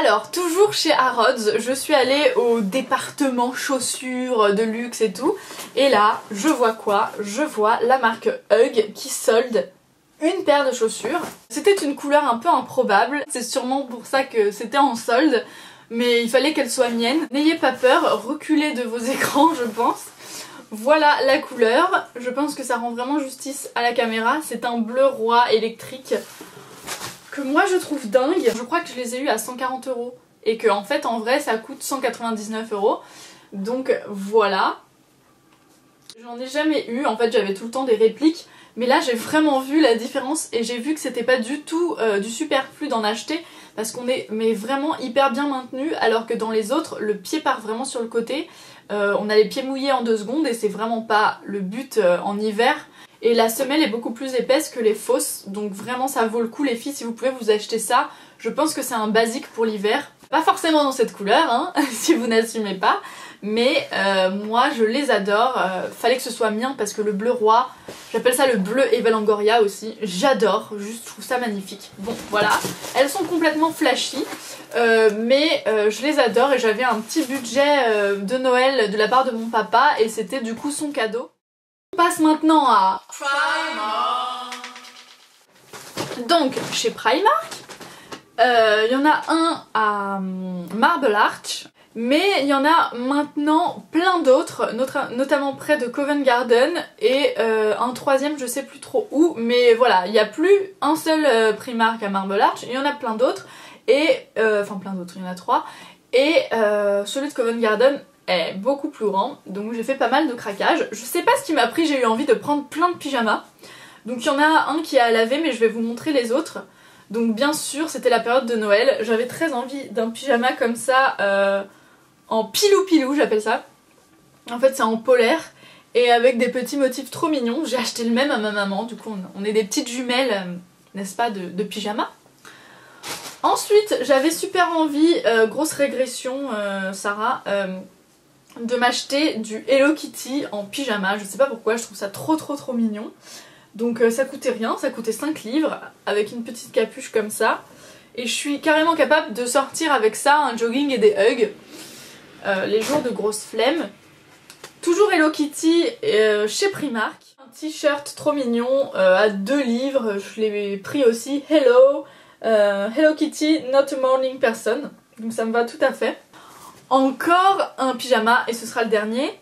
Alors, toujours chez Harrods, je suis allée au département chaussures de luxe et tout. Et là, je vois quoi? Je vois la marque Hug qui solde une paire de chaussures. C'était une couleur un peu improbable, c'est sûrement pour ça que c'était en solde, mais il fallait qu'elle soit mienne. N'ayez pas peur, reculez de vos écrans je pense. Voilà la couleur, je pense que ça rend vraiment justice à la caméra. C'est un bleu roi électrique que moi je trouve dingue. Je crois que je les ai eu à 140 € et que en fait en vrai ça coûte 199 €. Donc voilà. J'en ai jamais eu, en fait j'avais tout le temps des répliques, mais là j'ai vraiment vu la différence et j'ai vu que c'était pas du tout du superflu d'en acheter parce qu'on est vraiment hyper bien maintenu, alors que dans les autres le pied part vraiment sur le côté, on a les pieds mouillés en 2 secondes et c'est vraiment pas le but en hiver. Et la semelle est beaucoup plus épaisse que les fausses, donc vraiment ça vaut le coup les filles si vous pouvez vous acheter ça. Je pense que c'est un basique pour l'hiver. Pas forcément dans cette couleur, hein, si vous n'assumez pas, mais moi je les adore. Fallait que ce soit mien parce que le bleu roi, j'appelle ça le bleu Eva Longoria aussi, j'adore, juste je trouve ça magnifique. Bon voilà, elles sont complètement flashy, mais je les adore et j'avais un petit budget de Noël de la part de mon papa et c'était du coup son cadeau. On passe maintenant à Primark. Donc chez Primark, il y en a un à Marble Arch, mais il y en a maintenant plein d'autres, notamment près de Covent Garden et un troisième je sais plus trop où, mais voilà, il n'y a plus un seul Primark à Marble Arch, il y en a plein d'autres, et enfin plein d'autres, il y en a 3, et celui de Covent Garden est beaucoup plus grand, donc j'ai fait pas mal de craquages. Je sais pas ce qui m'a pris, j'ai eu envie de prendre plein de pyjamas, donc il y en a un qui est à laver mais je vais vous montrer les autres. Donc bien sûr c'était la période de Noël, j'avais très envie d'un pyjama comme ça, en pilou-pilou j'appelle ça. En fait c'est en polaire et avec des petits motifs trop mignons. J'ai acheté le même à ma maman, du coup on est des petites jumelles, n'est-ce pas, de pyjama. Ensuite j'avais super envie, grosse régression Sarah, de m'acheter du Hello Kitty en pyjama. Je sais pas pourquoi, je trouve ça trop mignon. Donc ça coûtait rien, ça coûtait 5 livres avec une petite capuche comme ça. Et je suis carrément capable de sortir avec ça, un jogging et des hugs, les jours de grosse flemme. Toujours Hello Kitty chez Primark. Un t-shirt trop mignon à 2 livres, je l'ai pris aussi. Hello Kitty, not a morning person. Donc ça me va tout à fait. Encore un pyjama et ce sera le dernier.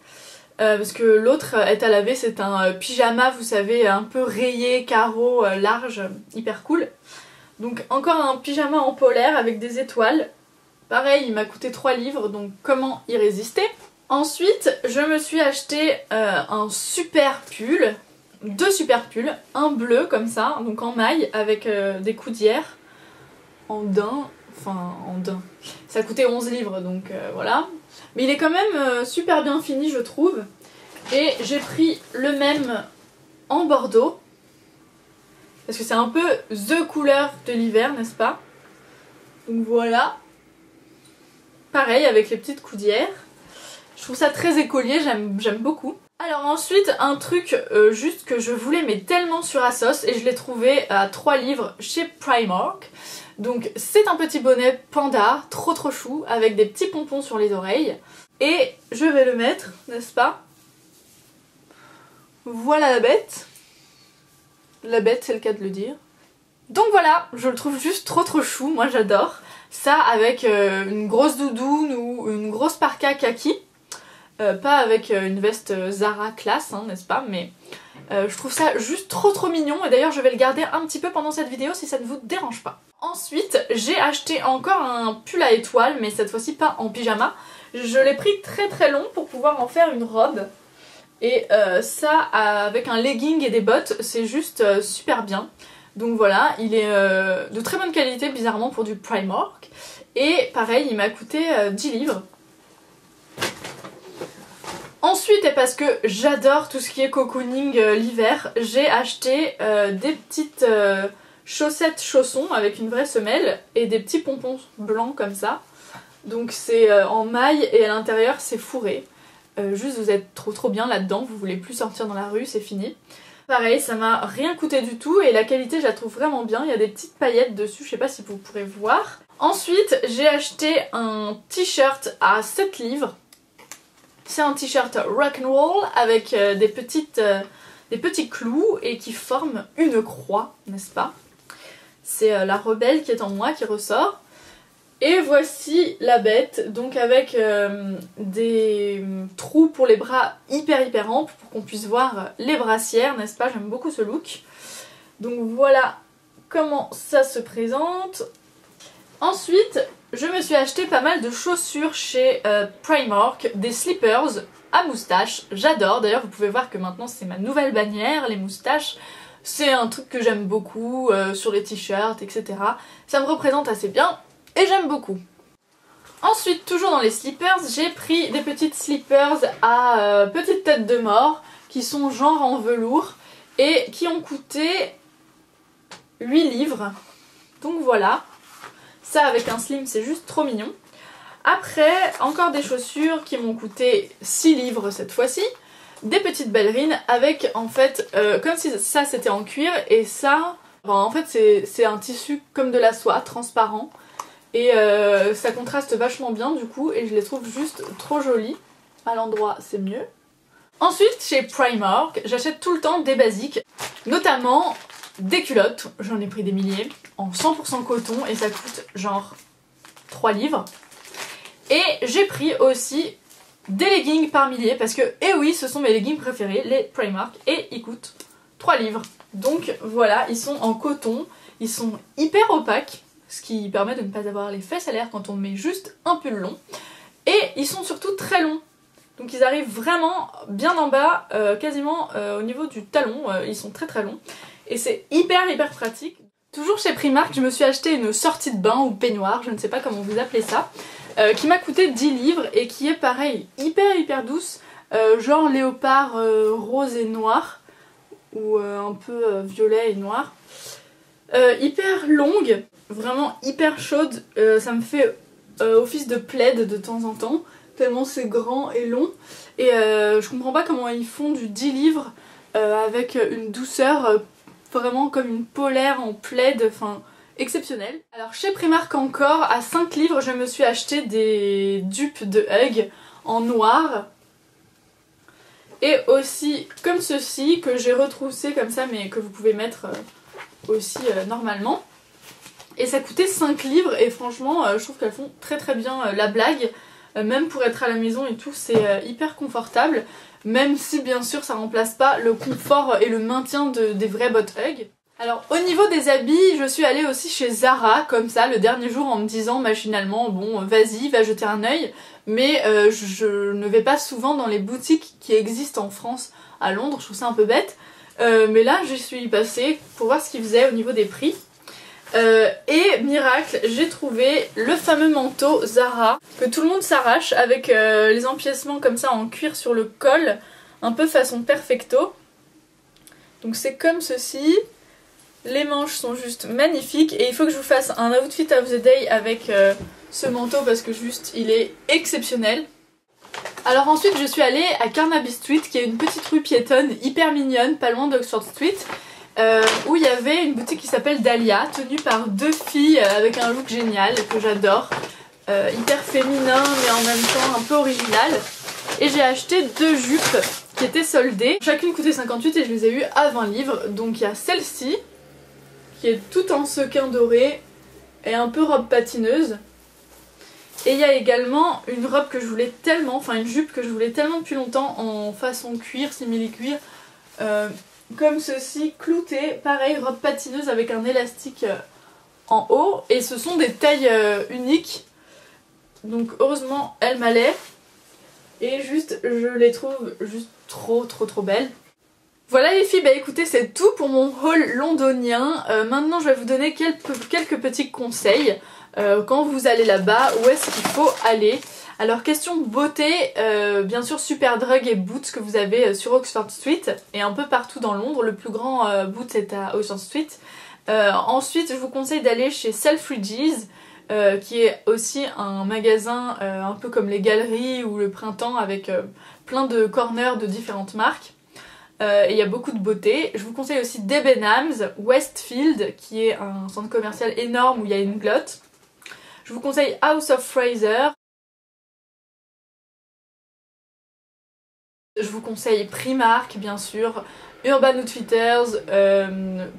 Parce que l'autre est à laver, c'est un pyjama, vous savez, un peu rayé, carreau, large, hyper cool. Donc encore un pyjama en polaire avec des étoiles. Pareil, il m'a coûté 3 livres, donc comment y résister? Ensuite, je me suis acheté un super pull, 2 super pulls, un bleu comme ça, donc en maille, avec des coudières, en daim, enfin en daim. Ça coûtait 11 livres, donc voilà. Mais il est quand même super bien fini je trouve. Et j'ai pris le même en bordeaux. Parce que c'est un peu the couleur de l'hiver, n'est-ce pas? Donc voilà. Pareil avec les petites coudières. Je trouve ça très écolier, j'aime beaucoup. Alors ensuite un truc juste que je voulais mais tellement sur Asos et je l'ai trouvé à 3 livres chez Primark. Donc c'est un petit bonnet panda, trop chou, avec des petits pompons sur les oreilles. Et je vais le mettre, n'est-ce pas? Voilà la bête. La bête, c'est le cas de le dire. Donc voilà, je le trouve juste trop chou, moi j'adore. Ça avec une grosse doudoune ou une grosse parka kaki. Pas avec une veste Zara classe, hein, n'est-ce pas? Mais je trouve ça juste trop mignon. Et d'ailleurs je vais le garder un petit peu pendant cette vidéo si ça ne vous dérange pas. Ensuite, j'ai acheté encore un pull à étoiles, mais cette fois-ci pas en pyjama. Je l'ai pris très long pour pouvoir en faire une robe. Et ça, avec un legging et des bottes, c'est juste super bien. Donc voilà, il est de très bonne qualité, bizarrement, pour du Primark. Et pareil, il m'a coûté 10 livres. Ensuite, et parce que j'adore tout ce qui est cocooning l'hiver, j'ai acheté des petites chaussettes chaussons avec une vraie semelle et des petits pompons blancs comme ça. Donc c'est en maille et à l'intérieur c'est fourré. Juste vous êtes trop bien là-dedans, vous voulez plus sortir dans la rue, c'est fini. Pareil, ça m'a rien coûté du tout et la qualité je la trouve vraiment bien, il y a des petites paillettes dessus, je sais pas si vous pourrez voir. Ensuite, j'ai acheté un t-shirt à 7 livres. C'est un t-shirt rock'n'roll avec des petits clous et qui forment une croix, n'est-ce pas? C'est la rebelle qui est en moi qui ressort. Et voici la bête, donc avec des trous pour les bras hyper amples pour qu'on puisse voir les brassières, n'est-ce pas? J'aime beaucoup ce look. Donc voilà comment ça se présente. Ensuite, je me suis acheté pas mal de chaussures chez Primark, des slippers à moustache. J'adore, d'ailleurs vous pouvez voir que maintenant c'est ma nouvelle bannière, les moustaches. C'est un truc que j'aime beaucoup sur les t-shirts, etc. Ça me représente assez bien et j'aime beaucoup. Ensuite, toujours dans les slippers, j'ai pris des petites slippers à petite tête de mort qui sont genre en velours et qui ont coûté 8 livres. Donc voilà. Ça avec un slim c'est juste trop mignon. Après encore des chaussures qui m'ont coûté 6 livres cette fois-ci. Des petites ballerines avec en fait comme si ça c'était en cuir et ça en fait c'est un tissu comme de la soie transparent et ça contraste vachement bien du coup et je les trouve juste trop jolies. À l'endroit c'est mieux. Ensuite chez Primark j'achète tout le temps des basiques, notamment des culottes, j'en ai pris des milliers, en 100% coton et ça coûte genre 3 livres. Et j'ai pris aussi des leggings par milliers parce que, eh oui, ce sont mes leggings préférés, les Primark, et ils coûtent 3 livres. Donc voilà, ils sont en coton, ils sont hyper opaques, ce qui permet de ne pas avoir les fesses à l'air quand on met juste un pull long. Et ils sont surtout très longs. Donc ils arrivent vraiment bien en bas, quasiment au niveau du talon, ils sont très longs. Et c'est hyper pratique. Toujours chez Primark, je me suis acheté une sortie de bain ou peignoir, je ne sais pas comment vous appelez ça, qui m'a coûté 10 livres et qui est pareil, hyper douce, genre léopard rose et noir, ou un peu violet et noir. Hyper longue, vraiment hyper chaude, ça me fait office de plaid de temps en temps, tellement c'est grand et long. Et je comprends pas comment ils font du 10 livres avec une douceur vraiment comme une polaire en plaid, enfin exceptionnelle. Alors chez Primark encore, à 5 livres, je me suis acheté des dupes de Hug en noir. Et aussi comme ceci, que j'ai retroussé comme ça, mais que vous pouvez mettre aussi normalement. Et ça coûtait 5 livres et franchement, je trouve qu'elles font très bien la blague. Même pour être à la maison et tout, c'est hyper confortable. Même si bien sûr ça remplace pas le confort et le maintien des vrais bottes Hug. Alors au niveau des habits, je suis allée aussi chez Zara comme ça le dernier jour en me disant machinalement bon vas-y va jeter un œil, mais je ne vais pas souvent dans les boutiques qui existent en France à Londres, je trouve ça un peu bête. Mais là j'y suis passée pour voir ce qu'ils faisaient au niveau des prix. Et miracle, j'ai trouvé le fameux manteau Zara que tout le monde s'arrache avec les empiècements comme ça en cuir sur le col, un peu façon perfecto. Donc c'est comme ceci, les manches sont juste magnifiques et il faut que je vous fasse un outfit of the day avec ce manteau parce que juste il est exceptionnel. Alors ensuite je suis allée à Carnaby Street qui est une petite rue piétonne hyper mignonne, pas loin d'Oxford Street. Où il y avait une boutique qui s'appelle Dahlia, tenue par 2 filles avec un look génial que j'adore, hyper féminin mais en même temps un peu original. Et j'ai acheté 2 jupes qui étaient soldées, chacune coûtait 58 et je les ai eues à 20 livres. Donc il y a celle-ci qui est toute en sequin doré et un peu robe patineuse. Et il y a également une robe que je voulais tellement, enfin une jupe que je voulais tellement depuis longtemps en façon cuir, simili-cuir. Comme ceci, clouté, pareil, robe patineuse avec un élastique en haut. Et ce sont des tailles uniques. Donc heureusement, elle m'allait. Et juste, je les trouve juste trop belles. Voilà les filles, bah écoutez, c'est tout pour mon haul londonien. Maintenant, je vais vous donner quelques petits conseils. Quand vous allez là-bas, où est-ce qu'il faut aller? Alors question beauté, bien sûr Superdrug et Boots que vous avez sur Oxford Street et un peu partout dans Londres. Le plus grand Boots est à Oxford Street. Ensuite je vous conseille d'aller chez Selfridges qui est aussi un magasin un peu comme les galeries ou le printemps avec plein de corners de différentes marques. Et il y a beaucoup de beauté. Je vous conseille aussi Debenhams, Westfield qui est un centre commercial énorme où il y a une glotte. Je vous conseille House of Fraser. Je vous conseille Primark bien sûr, Urban Outfitters,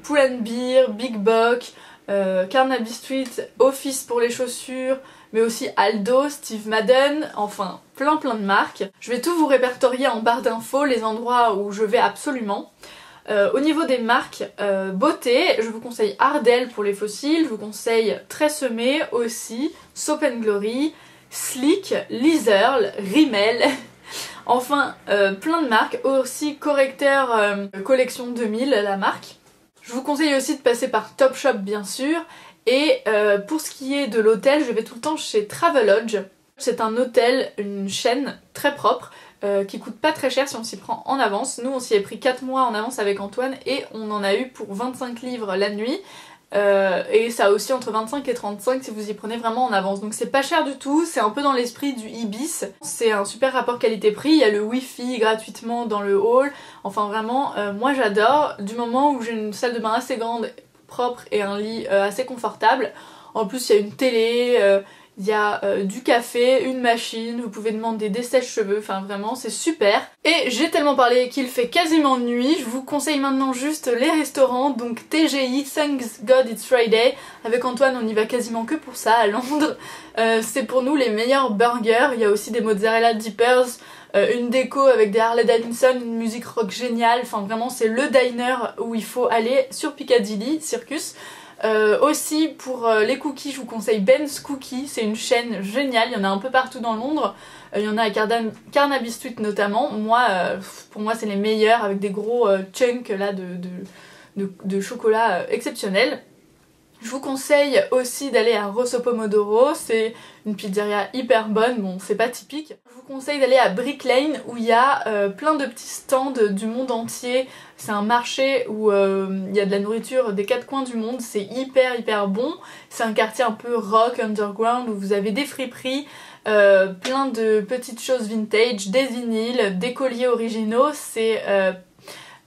Pull & Bear, Big Bock, Carnaby Street, Office pour les chaussures, mais aussi Aldo, Steve Madden, enfin plein de marques. Je vais tout vous répertorier en barre d'infos, les endroits où je vais absolument. Au niveau des marques beauté, je vous conseille Ardell pour les fossiles, je vous conseille Tresemmé aussi, Soap & Glory, Sleek, Liezerl, Rimmel, enfin plein de marques, aussi Correcteur Collection 2000 la marque. Je vous conseille aussi de passer par Topshop bien sûr, et pour ce qui est de l'hôtel, je vais tout le temps chez Travelodge. C'est un hôtel, une chaîne très propre, qui coûte pas très cher si on s'y prend en avance. Nous on s'y est pris 4 mois en avance avec Antoine et on en a eu pour 25 livres la nuit. Et ça a aussi entre 25 et 35 si vous y prenez vraiment en avance. Donc c'est pas cher du tout, c'est un peu dans l'esprit du Ibis. C'est un super rapport qualité-prix, il y a le wifi gratuitement dans le hall. Enfin vraiment, moi j'adore. Du moment où j'ai une salle de bain assez grande, propre et un lit assez confortable. En plus il y a une télé, il y a du café, une machine, vous pouvez demander des sèche-cheveux, enfin vraiment c'est super. Et j'ai tellement parlé qu'il fait quasiment nuit, je vous conseille maintenant juste les restaurants, donc TGI, Thanks God It's Friday. Avec Antoine on y va quasiment que pour ça à Londres. C'est pour nous les meilleurs burgers, il y a aussi des mozzarella dippers, une déco avec des Harley Davidson, une musique rock géniale, enfin vraiment c'est le diner où il faut aller sur Piccadilly Circus. Aussi pour les cookies, je vous conseille Ben's Cookies, c'est une chaîne géniale, il y en a un peu partout dans Londres, il y en a à Carnaby Street notamment. Moi, pour moi c'est les meilleurs avec des gros chunks là de chocolat exceptionnels. Je vous conseille aussi d'aller à Rosso Pomodoro, c'est une pizzeria hyper bonne, bon c'est pas typique. Je vous conseille d'aller à Brick Lane où il y a plein de petits stands du monde entier. C'est un marché où il y a de la nourriture des 4 coins du monde, c'est hyper bon. C'est un quartier un peu rock, underground, où vous avez des friperies, plein de petites choses vintage, des vinyles, des colliers originaux. C'est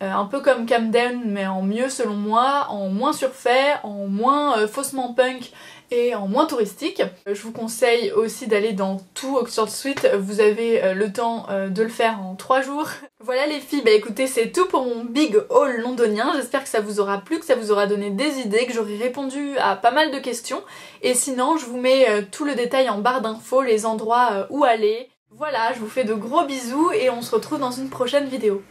un peu comme Camden mais en mieux selon moi, en moins surfait, en moins faussement punk et en moins touristique. Je vous conseille aussi d'aller dans tout Oxford Street, vous avez le temps de le faire en 3 jours. Voilà les filles, bah écoutez c'est tout pour mon big haul londonien, j'espère que ça vous aura plu, que ça vous aura donné des idées, que j'aurai répondu à pas mal de questions. Et sinon je vous mets tout le détail en barre d'infos, les endroits où aller. Voilà, je vous fais de gros bisous et on se retrouve dans une prochaine vidéo.